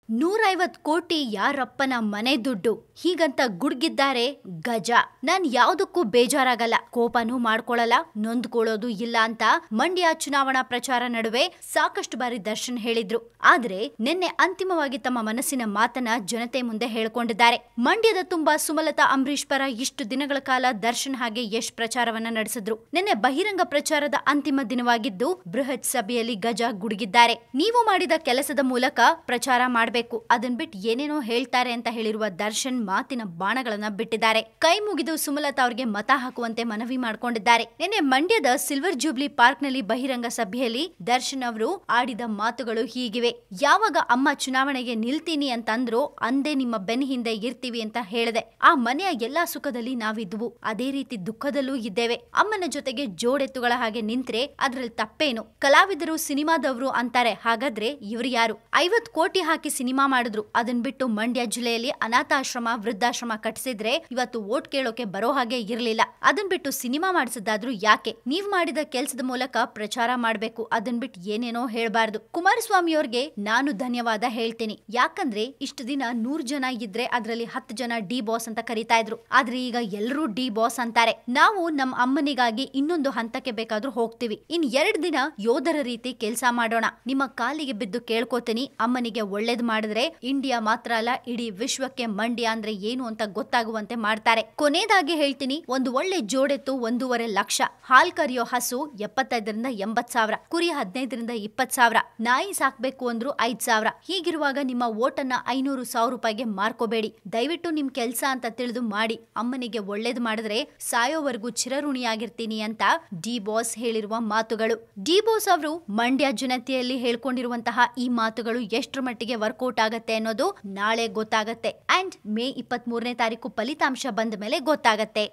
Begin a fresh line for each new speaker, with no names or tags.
150 ಕೋಟಿ ಯಾರಪ್ಪನ ಮನೆ ದುಡ್ಡು ಹೀಗಂತ ಗುಡ್ಗಿದ್ದಾರೆ ಗಜ. ನಾನ್ ಯಾವುದಕ್ಕೂ ಬೇಜಾರಾಗಲ್ಲ, ಕೋಪನೂ ಮಾಡ್ಕೊಳ್ಳಲ್ಲ, ನೊಂದ್ಕೊಳ್ಳೋದು ಇಲ್ಲ ಅಂತ ಮಂಡ್ಯ ಚುನಾವಣಾ ಪ್ರಚಾರ ನಡುವೆ ಸಾಕಷ್ಟು ಬಾರಿ ದರ್ಶನ್ ಹೇಳಿದ್ರು. ಆದ್ರೆ ನಿನ್ನೆ ಅಂತಿಮವಾಗಿ ತಮ್ಮ ಮನಸ್ಸಿನ ಮಾತನ್ನ ಜನತೆ ಮುಂದೆ ಹೇಳ್ಕೊಂಡಿದ್ದಾರೆ. ಮಂಡ್ಯದ ತುಂಬಾ ಸುಮಲತಾ ಅಂಬರೀಶ್ ಪರ ಇಷ್ಟು ದಿನಗಳ ಕಾಲ ದರ್ಶನ್ ಹಾಗೆ ಯಶ್ ಪ್ರಚಾರವನ್ನ ನಡೆಸಿದ್ರು. ನಿನ್ನೆ ಬಹಿರಂಗ ಪ್ರಚಾರದ ಅಂತಿಮ ದಿನವಾಗಿದ್ದು ಬೃಹತ್ ಸಭೆಯಲ್ಲಿ ಗಜ ಗುಡುಗಿದ್ದಾರೆ. ನೀವು ಮಾಡಿದ ಕೆಲಸದ ಮೂಲಕ ಪ್ರಚಾರ ಮಾಡಬೇಕು, ಅದನ್ ಬಿಟ್ಟು ಏನೇನೋ ಹೇಳ್ತಾರೆ ಅಂತ ಹೇಳಿರುವ ದರ್ಶನ್ ಮಾತಿನ ಬಾಣಗಳನ್ನ ಬಿಟ್ಟಿದ್ದಾರೆ. ಕೈ ಮುಗಿದು ಸುಮಲತಾ ಅವರಿಗೆ ಮತ ಹಾಕುವಂತೆ ಮನವಿ ಮಾಡಿಕೊಂಡಿದ್ದಾರೆ. ನಿನ್ನೆ ಮಂಡ್ಯದ ಸಿಲ್ವರ್ ಜೂಬ್ಲಿ ಪಾರ್ಕ್ ನಲ್ಲಿ ಬಹಿರಂಗ ಸಭೆಯಲ್ಲಿ ದರ್ಶನ್ ಅವರು ಆಡಿದ ಮಾತುಗಳು ಹೀಗಿವೆ. ಯಾವಾಗ ಅಮ್ಮ ಚುನಾವಣೆಗೆ ನಿಲ್ತೀನಿ ಅಂತಂದ್ರು ಅಂದೇ ನಿಮ್ಮ ಬೆನ್ನ ಹಿಂದೆ ಇರ್ತೀವಿ ಅಂತ ಹೇಳಿದೆ. ಆ ಮನೆಯ ಎಲ್ಲಾ ಸುಖದಲ್ಲಿ ನಾವಿದ್ವು, ಅದೇ ರೀತಿ ದುಃಖದಲ್ಲೂ ಇದ್ದೇವೆ. ಅಮ್ಮನ ಜೊತೆಗೆ ಜೋಡೆತ್ತುಗಳ ಹಾಗೆ ನಿಂತ್ರೆ ಅದ್ರಲ್ಲಿ ತಪ್ಪೇನು? ಕಲಾವಿದರು ಸಿನಿಮಾದವರು ಅಂತಾರೆ, ಹಾಗಾದ್ರೆ ಇವ್ರು ಯಾರು? 50 ಕೋಟಿ ಹಾಕಿ ಸಿನಿಮಾ ಮಾಡಿದ್ರು, ಅದನ್ ಬಿಟ್ಟು ಮಂಡ್ಯ ಜಿಲ್ಲೆಯಲ್ಲಿ ಅನಾಥಾಶ್ರಮ ವೃದ್ಧಾಶ್ರಮ ಕಟ್ಟಿಸಿದ್ರೆ ಇವತ್ತು ವೋಟ್ ಕೇಳೋಕೆ ಬರೋ ಹಾಗೆ ಇರ್ಲಿಲ್ಲ. ಅದನ್ ಬಿಟ್ಟು ಸಿನಿಮಾ ಮಾಡಿಸಿದಾದ್ರೂ ಯಾಕೆ? ನೀವ್ ಮಾಡಿದ ಕೆಲ್ಸದ ಮೂಲಕ ಪ್ರಚಾರ ಮಾಡ್ಬೇಕು, ಅದನ್ ಬಿಟ್ಟು ಏನೇನೋ ಹೇಳ್ಬಾರ್ದು. ಕುಮಾರಸ್ವಾಮಿ ಅವ್ರಿಗೆ ನಾನು ಧನ್ಯವಾದ ಹೇಳ್ತೀನಿ, ಯಾಕಂದ್ರೆ ಇಷ್ಟು ದಿನ 100 ಜನ ಇದ್ರೆ ಅದ್ರಲ್ಲಿ 10 ಜನ ಡಿ ಬಾಸ್ ಅಂತ ಕರೀತಾ ಇದ್ರು. ಆದ್ರೆ ಈಗ ಎಲ್ಲರೂ ಡಿ ಬಾಸ್ ಅಂತಾರೆ. ನಾವು ನಮ್ಮ ಅಮ್ಮನಿಗಾಗಿ ಇನ್ನೊಂದು ಹಂತಕ್ಕೆ ಬೇಕಾದ್ರೂ ಹೋಗ್ತೀವಿ. ಇನ್ 2 ದಿನ ಯೋಧರ ರೀತಿ ಕೆಲ್ಸ ಮಾಡೋಣ. ನಿಮ್ಮ ಕಾಲಿಗೆ ಬಿದ್ದು ಕೇಳ್ಕೋತೀನಿ, ಅಮ್ಮನಿಗೆ ಒಳ್ಳೇದ್ ಮಾಡಿದ್ರೆ ಇಂಡಿಯಾ ಮಾತ್ರ ಅಲ್ಲ ಇಡೀ ವಿಶ್ವಕ್ಕೆ ಮಂಡ್ಯ ಅಂದ್ರೆ ಏನು ಅಂತ ಗೊತ್ತಾಗುವಂತೆ ಮಾಡ್ತಾರೆ. ಕೊನೆಯದಾಗಿ ಹೇಳ್ತೀನಿ, ಒಂದು ಒಳ್ಳೆ ಜೋಡೆತ್ತು 1.5 ಲಕ್ಷ, ಹಾಲ್ ಕರಿಯೋ ಹಸು 75ರಿಂದ 80 ಸಾವಿರ, ಕುರಿ 15ರಿಂದ 20 ಸಾವಿರ, ನಾಯಿ ಸಾಕ್ಬೇಕು ಅಂದ್ರು 5 ಸಾವಿರ. ಹೀಗಿರುವಾಗ ನಿಮ್ಮ ಓಟನ್ನ 500,000 ರೂಪಾಯಿಗೆ ಮಾರ್ಕೋಬೇಡಿ. ದಯವಿಟ್ಟು ನಿಮ್ ಕೆಲ್ಸ ಅಂತ ತಿಳಿದು ಮಾಡಿ. ಅಮ್ಮನಿಗೆ ಒಳ್ಳೇದ್ ಮಾಡಿದ್ರೆ ಸಾಯೋವರೆಗೂ ಚಿರಋಣಿಯಾಗಿರ್ತೀನಿ ಅಂತ ಡಿ ಬಾಸ್ ಹೇಳಿರುವ ಮಾತುಗಳು. ಡಿ ಬಾಸ್ ಅವರು ಮಂಡ್ಯ ಜನತೆಯಲ್ಲಿ ಹೇಳ್ಕೊಂಡಿರುವಂತಹ ಈ ಮಾತುಗಳು ಎಷ್ಟರ ಮಟ್ಟಿಗೆ ವರ್ಕೌಟ್ ಆಗತ್ತೆ ಅನ್ನೋದು ನಾಳೆ ಗೊತ್ತಾಗತ್ತೆ. ಅಂಡ್ ಮೇ 23ನೇ ತಾರೀಕು ಫಲಿತಾಂಶ ಬಂದ ಮೇಲೆ ಗೊತ್ತಾಗತ್ತೆ.